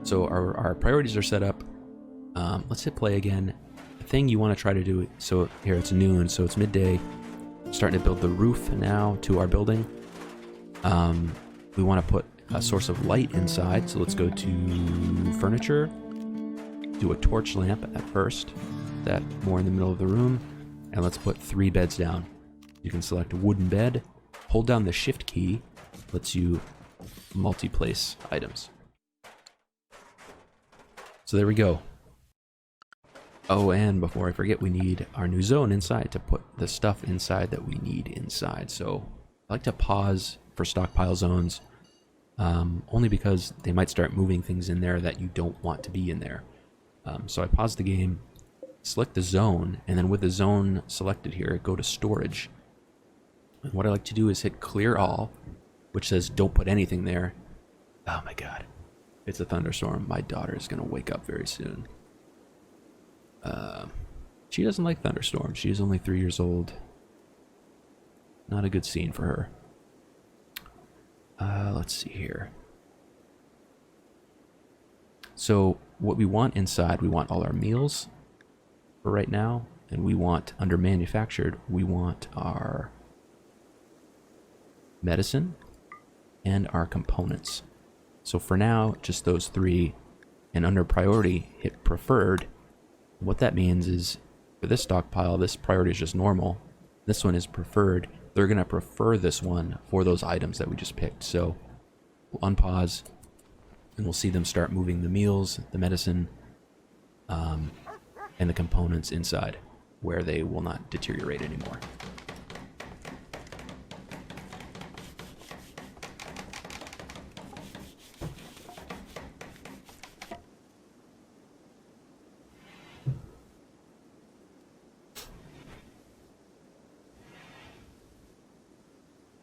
So our priorities are set up. Let's hit play again. The thing you want to try to do, so here it's noon, so it's midday. Starting to build the roof now to our building. We want to put a source of light inside, so let's go to furniture. Do a torch lamp at first, that more in the middle of the room, and let's put 3 beds down. You can select a wooden bed, hold down the shift key, lets you multi-place items. So there we go. Oh, and before I forget, we need our new zone inside to put the stuff inside that we need inside. So I like to pause for stockpile zones, only because they might start moving things in there that you don't want to be in there. So I pause the game, select the zone, and then with the zone selected here, go to storage. And what I like to do is hit clear all, which says don't put anything there. Oh my god. It's a thunderstorm. My daughter is going to wake up very soon. She doesn't like thunderstorms. She is only 3 years old. Not a good scene for her. Let's see here. So what we want inside, we want all our meals for right now. And we want, under manufactured, we want our medicine and our components. So for now, just those 3. And under priority, hit preferred. What that means is, for this stockpile, this priority is just normal. This one is preferred. They're going to prefer this one for those items that we just picked. So we'll unpause, and we'll see them start moving the meals, the medicine, and the components inside, where they will not deteriorate anymore.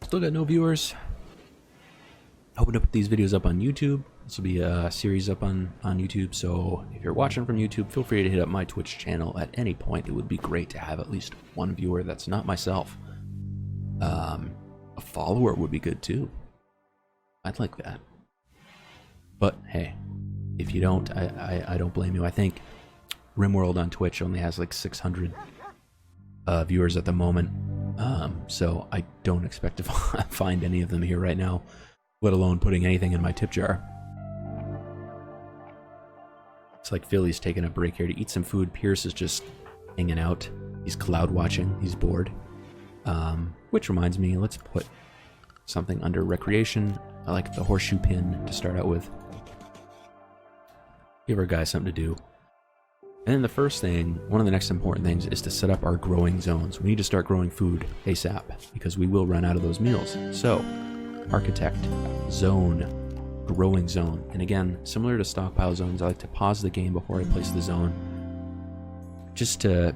Still got no viewers. Hoping to put these videos up on YouTube. This will be a series up on YouTube, so if you're watching from YouTube, feel free to hit up my Twitch channel at any point. It would be great to have at least one viewer that's not myself. A follower would be good too. I'd like that. But hey, if you don't, I don't blame you. I think Rimworld on Twitch only has like 600 viewers at the moment. So I don't expect to find any of them here right now, let alone putting anything in my tip jar. It's like Philly's taking a break here to eat some food. Pierce is just hanging out. He's cloud watching. He's bored. Which reminds me, let's put something under recreation. I like the horseshoe pin to start out with. Give our guys something to do. And then the first thing, one of the next important things, is to set up our growing zones. We need to start growing food ASAP, because we will run out of those meals. So, architect, zone, growing zone. And again, similar to stockpile zones, I like to pause the game before I place the zone.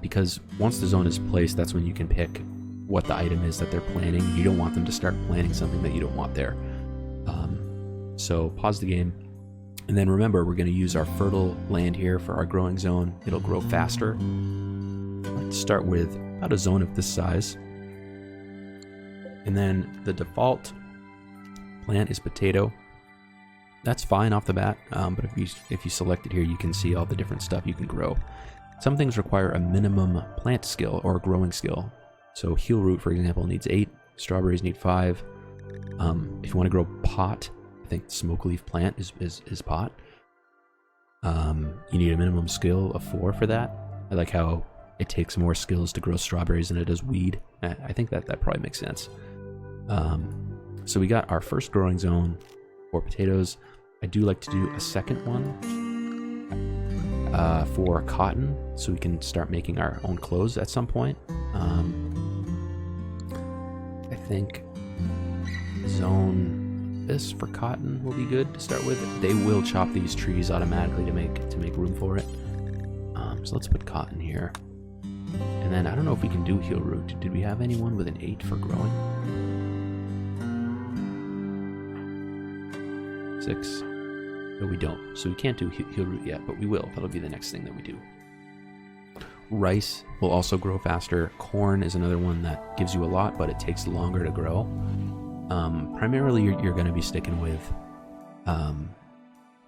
Because once the zone is placed, that's when you can pick what the item is that they're planning. You don't want them to start planning something that you don't want there. So, pause the game. And then remember, we're going to use our fertile land here for our growing zone. It'll grow faster. Let's start with about a zone of this size. And then the default plant is potato. That's fine off the bat, but if you select it here, you can see all the different stuff you can grow. Some things require a minimum plant skill or growing skill. So heel root, for example, needs 8. Strawberries need 5. If you want to grow pot, I think smokeleaf plant is pot. You need a minimum skill of 4 for that. I like how it takes more skills to grow strawberries than it does weed. I think that probably makes sense. So we got our first growing zone for potatoes. I do like to do a second one for cotton, so we can start making our own clothes at some point. I think zone this for cotton will be good to start with. They will chop these trees automatically to make room for it. So let's put cotton here. And then I don't know if we can do heel root. Did we have anyone with an 8 for growing? 6. No, we don't. So we can't do heel root yet, but we will. That'll be the next thing that we do. Rice will also grow faster. Corn is another one that gives you a lot, but it takes longer to grow. Primarily, you're going to be sticking with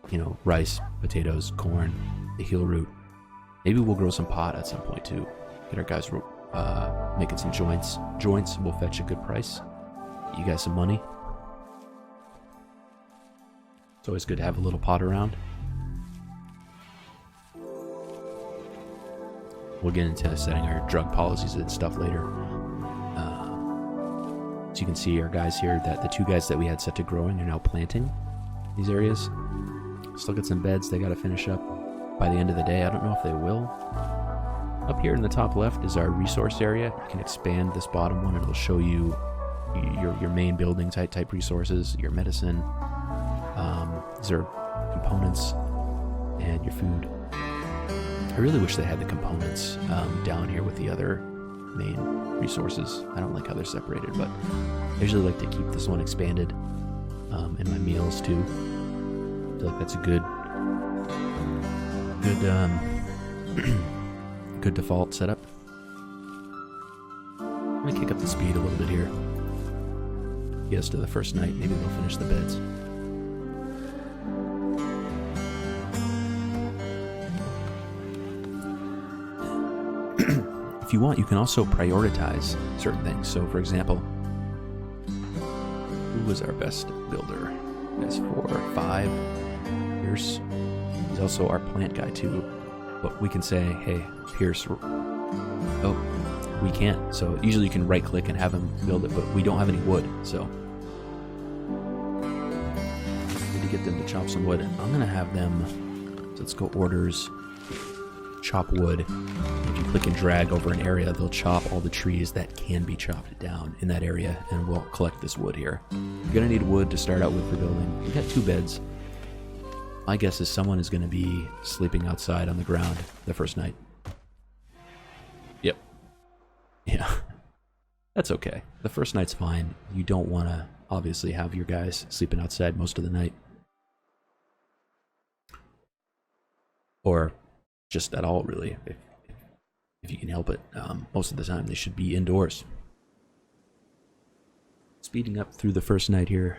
you know, rice, potatoes, corn, the heel root. Maybe we'll grow some pot at some point too. Get our guys making some joints. Joints will fetch a good price. Get you guys some money. It's always good to have a little pot around. We'll get into setting our drug policies and stuff later. So you can see our guys here, that the 2 guys that we had set to growing are now planting these areas. Still got some beds they got to finish up by the end of the day. I don't know if they will. Up here in the top left is our resource area. You can expand this bottom one and it'll show you your main building type resources, your medicine. These are components and your food. I really wish they had the components down here with the other main resources. I don't like how they're separated, but I usually like to keep this one expanded in my meals too. I feel like that's a good good default setup. Let me kick up the speed a little bit here. Get us to the first night. Maybe we'll finish the beds. If you want, you can also prioritize certain things. So, for example, who was our best builder? That's 4 or 5 Pierce. He's also our plant guy too. But we can say, hey, Pierce. Oh, we can't. So usually you can right click and have him build it, but we don't have any wood. So need to get them to chop some wood. I'm gonna have them. So let's go orders. Chop wood. If you click and drag over an area, they'll chop all the trees that can be chopped down in that area, and we'll collect this wood here. You're gonna need wood to start out with for building. We got 2 beds. My guess is someone is gonna be sleeping outside on the ground the first night. Yep. Yeah. That's okay. The first night's fine. You don't want to obviously have your guys sleeping outside most of the night. Or just at all, really, if you can help it. Most of the time, they should be indoors. Speeding up through the first night here.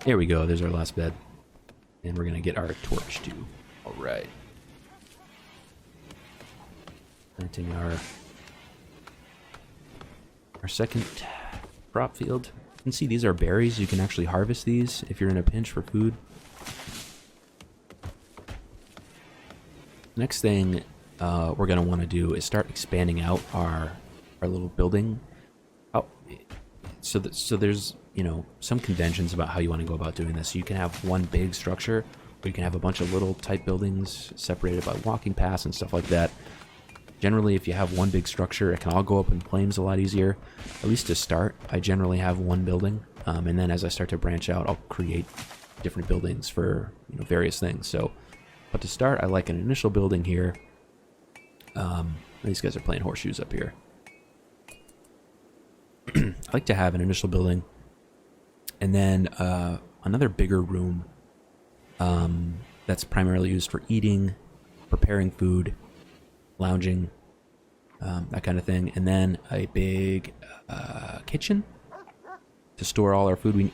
There we go. There's our last bed. And we're going to get our torch too. All right. Planting our second crop field. You can see these are berries. You can actually harvest these if you're in a pinch for food. Next thing we're going to want to do is start expanding out our little building. Oh, so there's, you know, some conventions about how you want to go about doing this. So you can have one big structure, or you can have a bunch of little type buildings separated by walking paths and stuff like that. Generally, if you have one big structure, it can all go up in flames a lot easier. At least to start, I generally have one building, and then as I start to branch out, I'll create different buildings for, you know, various things. So, but to start, I like an initial building here. These guys are playing horseshoes up here. I like to have an initial building, and then another bigger room that's primarily used for eating, preparing food, lounging, that kind of thing, and then a big kitchen to store all our food.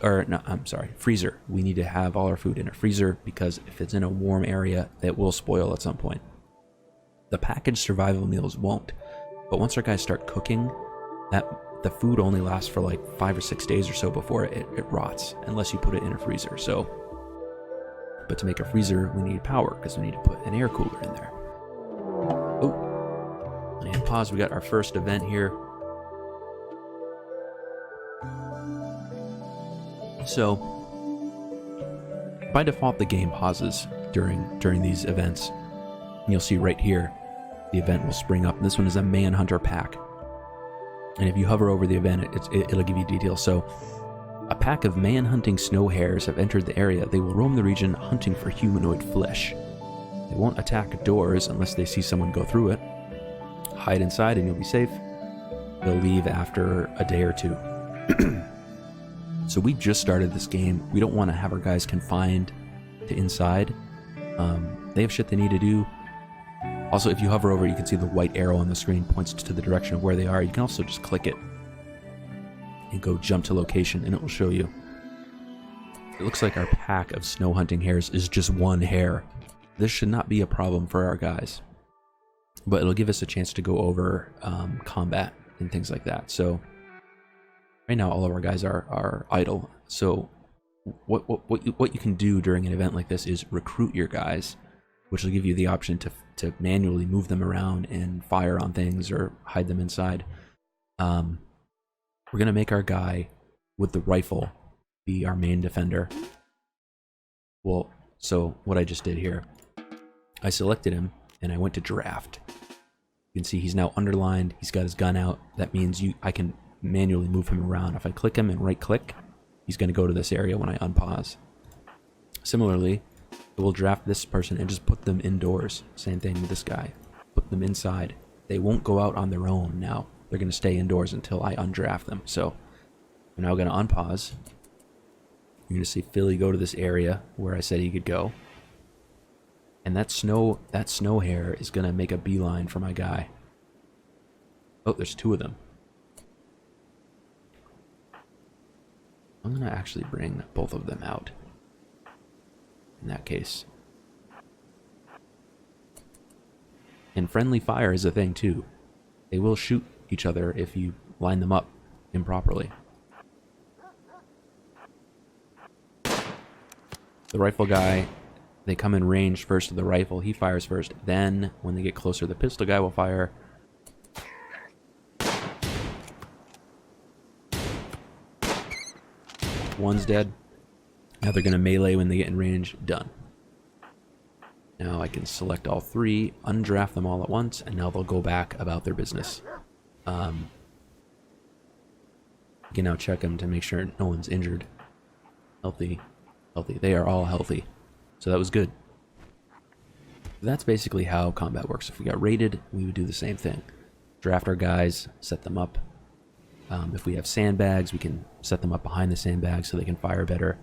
Freezer. We need to have all our food in a freezer because if it's in a warm area, it will spoil at some point. The packaged survival meals won't, but once our guys start cooking, the food only lasts for like 5 or 6 days or so before it rots, unless you put it in a freezer. So, but to make a freezer, we need power because we need to put an air cooler in there. Oh, and pause. We got our first event here. So, by default, the game pauses during these events. And you'll see right here, the event will spring up. This one is a Manhunter pack. And if you hover over the event, it'll give you details. So, a pack of man-hunting snow hares have entered the area. They will roam the region hunting for humanoid flesh. They won't attack doors unless they see someone go through it. Hide inside and you'll be safe. They'll leave after a day or 2. So we just started this game. We don't want to have our guys confined to inside. They have shit they need to do. Also, if you hover over, you can see the white arrow on the screen points to the direction of where they are. You can also just click it and go jump to location, and it will show you. It looks like our pack of snow hunting hares is just one hare. This should not be a problem for our guys, but it'll give us a chance to go over combat and things like that. So right now, all of our guys are idle. So what you can do during an event like this is recruit your guys, which will give you the option to manually move them around and fire on things or hide them inside. We're gonna make our guy with the rifle be our main defender. Well, so what I just did here, I selected him and I went to draft. You can see he's now underlined. He's got his gun out. That means I can manually move him around. If I click him and right click, he's going to go to this area when I unpause. Similarly, we'll draft this person and just put them indoors. Same thing with this guy. Put them inside. They won't go out on their own now. They're going to stay indoors until I undraft them. So I'm now going to unpause. You're going to see Philly go to this area where I said he could go. And that snow hare is going to make a beeline for my guy. Oh, there's two of them. I'm going to actually bring both of them out in that case. And friendly fire is a thing too. They will shoot each other if you line them up improperly. The rifle guy, they come in range first of the rifle. He fires first. Then, when they get closer, the pistol guy will fire. One's dead. Now they're going to melee when they get in range. Done. Now I can select all three, undraft them all at once, and now they'll go back about their business. You can now check them to make sure no one's injured. Healthy. Healthy. They are all healthy. So that was good. That's basically how combat works. If we got raided, we would do the same thing. Draft our guys, set them up. If we have sandbags, we can set them up behind the sandbags so they can fire better.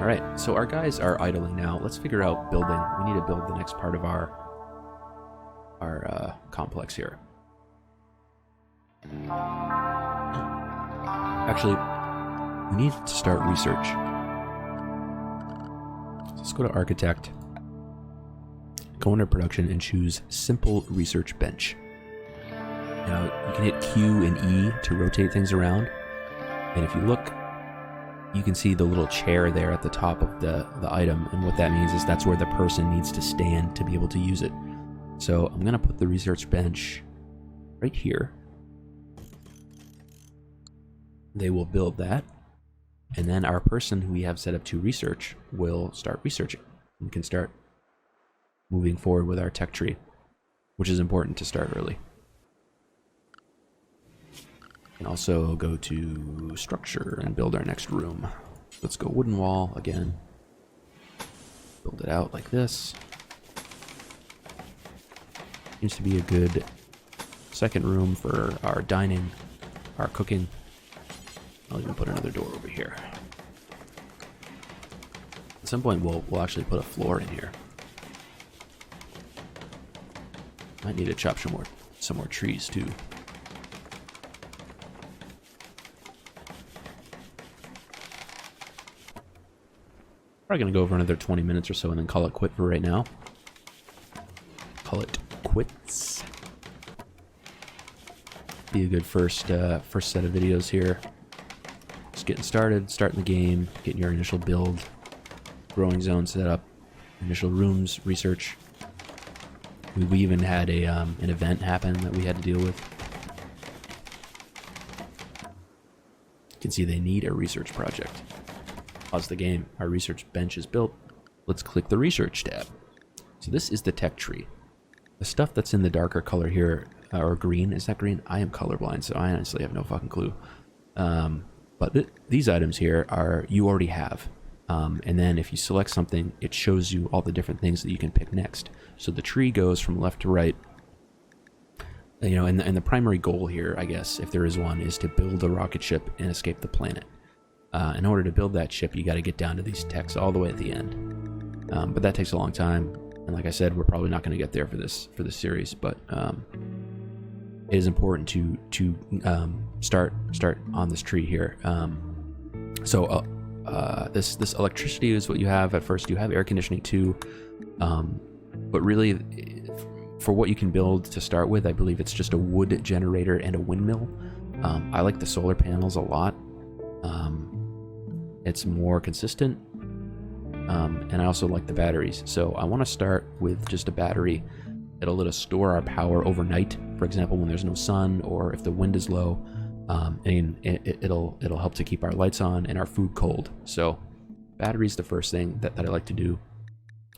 Alright, so our guys are idling now. Let's figure out building. We need to build the next part of our complex here. Actually, we need to start research. So let's go to Architect, go under Production, and choose Simple Research Bench. Now, you can hit Q and E to rotate things around. And if you look, you can see the little chair there at the top of the item. And what that means is that's where the person needs to stand to be able to use it. So I'm going to put the research bench right here. They will build that. And then our person who we have set up to research will start researching. We can start moving forward with our tech tree, which is important to start early. And also go to structure and build our next room. Let's go wooden wall again. Build it out like this. Seems to be a good second room for our dining, our cooking. I'll even put another door over here. At some point we'll actually put a floor in here. Might need to chop some more trees too. Probably gonna go over another 20 minutes or so and then call it quit for right now. Call it quits. Be a good first set of videos here. Just getting started, starting the game, getting your initial build, growing zone set up, initial rooms research. We even had an event happen that we had to deal with. You can see they need a research project. Pause the game. Our research bench is built. Let's click the research tab. So this is the tech tree. The stuff that's in the darker color here, or green, is that green? I am colorblind, so I honestly have no fucking clue. But these items here are you already have. And then if you select something, it shows you all the different things that you can pick next. So the tree goes from left to right. You know, and the primary goal here, I guess, if there is one, is to build a rocket ship and escape the planet. In order to build that ship, you got to get down to these techs all the way at the end. But that takes a long time, and like I said, we're probably not going to get there for this series. But it is important to start on this tree here. This electricity is what you have at first. You have air conditioning too, but really, for what you can build to start with, I believe it's just a wood generator and a windmill. I like the solar panels a lot. It's more consistent, and I also like the batteries. So I want to start with just a battery. It'll let us store our power overnight, for example, when there's no sun or if the wind is low. And it'll help to keep our lights on and our food cold. So battery's the first thing that I like to do.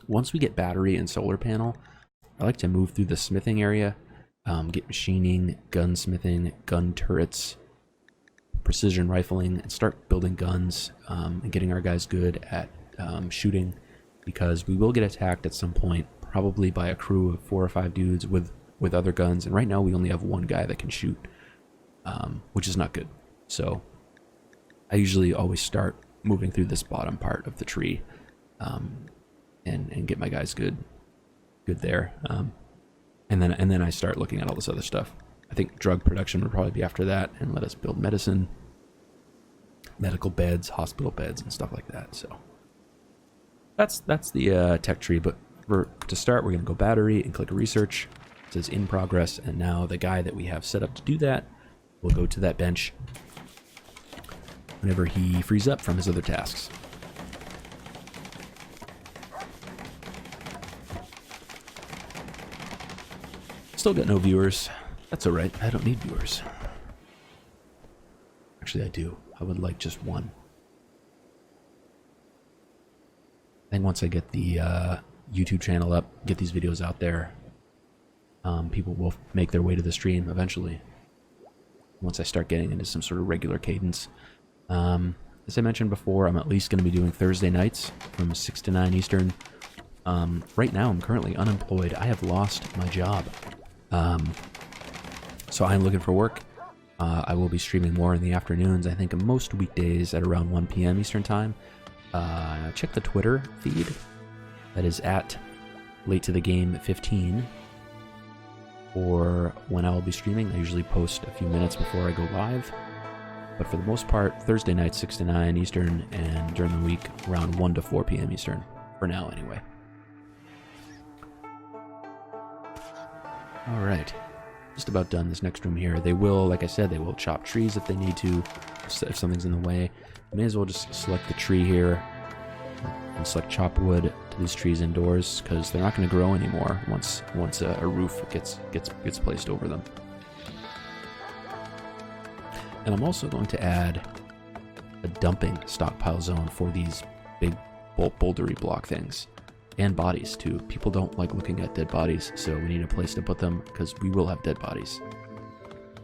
Once we get battery and solar panel, I like to move through the smithing area, get machining, gunsmithing, gun turrets, precision rifling, and start building guns, and getting our guys good at shooting, because we will get attacked at some point, probably by a crew of 4 or 5 dudes with other guns, and right now we only have one guy that can shoot, which is not good. So I usually always start moving through this bottom part of the tree, and get my guys good there, and then I start looking at all this other stuff. I think drug production would probably be after that, and let us build medicine, medical beds, hospital beds, and stuff like that. So that's the tech tree. But to start, we're going to go battery and click research. It says in progress, and now the guy that we have set up to do that will go to that bench whenever he frees up from his other tasks. Still got no viewers. That's alright, I don't need viewers. Actually, I do. I would like just one. I think once I get the YouTube channel up, get these videos out there, people will make their way to the stream eventually. Once I start getting into some sort of regular cadence. As I mentioned before, I'm at least going to be doing Thursday nights from 6 to 9 Eastern. Right now, I'm currently unemployed. I have lost my job. So I'm looking for work. I will be streaming more in the afternoons, I think most weekdays at around 1 p.m. Eastern Time. Check the Twitter feed. That is at LateToTheGame 15. Or when I will be streaming, I usually post a few minutes before I go live. But for the most part, Thursday night 6 to 9 Eastern, and during the week around 1 to 4 p.m. Eastern. For now, anyway. Alright. Just about done this next room here. They will, like I said, they will chop trees if they need to, if something's in the way. May as well just select the tree here and select chop wood to these trees indoors, because they're not going to grow anymore once a roof gets placed over them. And I'm also going to add a dumping stockpile zone for these big bouldery block things. And bodies too. People don't like looking at dead bodies, so we need a place to put them, because we will have dead bodies.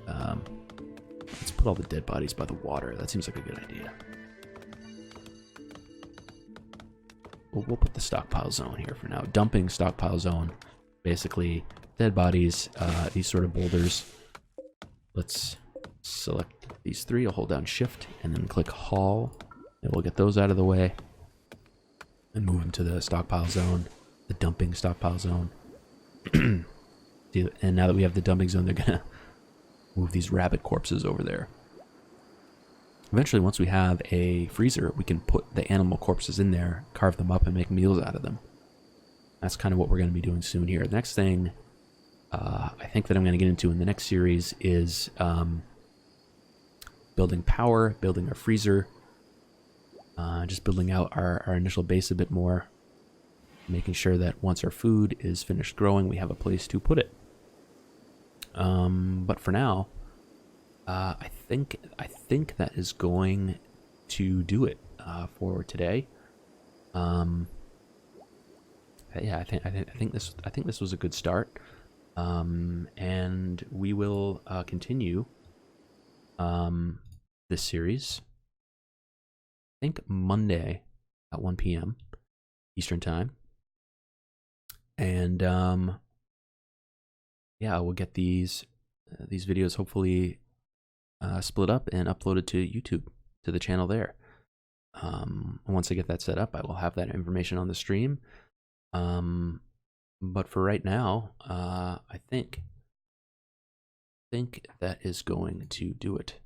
Let's put all the dead bodies by the water. That seems like a good idea. We'll put the stockpile zone here for now. Dumping stockpile zone. Basically, dead bodies, these sort of boulders. Let's select these 3. I'll hold down shift and then click haul. And we'll get those out of the way. And move them to the stockpile zone, the dumping stockpile zone. And now that we have the dumping zone, they're gonna move these rabbit corpses over there. Eventually, once we have a freezer, we can put the animal corpses in there, carve them up, and make meals out of them. That's kind of what we're going to be doing soon here. The next thing I think that I'm going to get into in the next series is building power, building a freezer, just building out our initial base a bit more, making sure that once our food is finished growing, we have a place to put it. But for now, I think that is going to do it for today. Yeah, I think this was a good start, and we will continue this series. I think Monday at 1 p.m. Eastern Time. And yeah, we'll get these videos hopefully split up and uploaded to YouTube, to the channel there. Once I get that set up, I will have that information on the stream. But for right now, I think that is going to do it.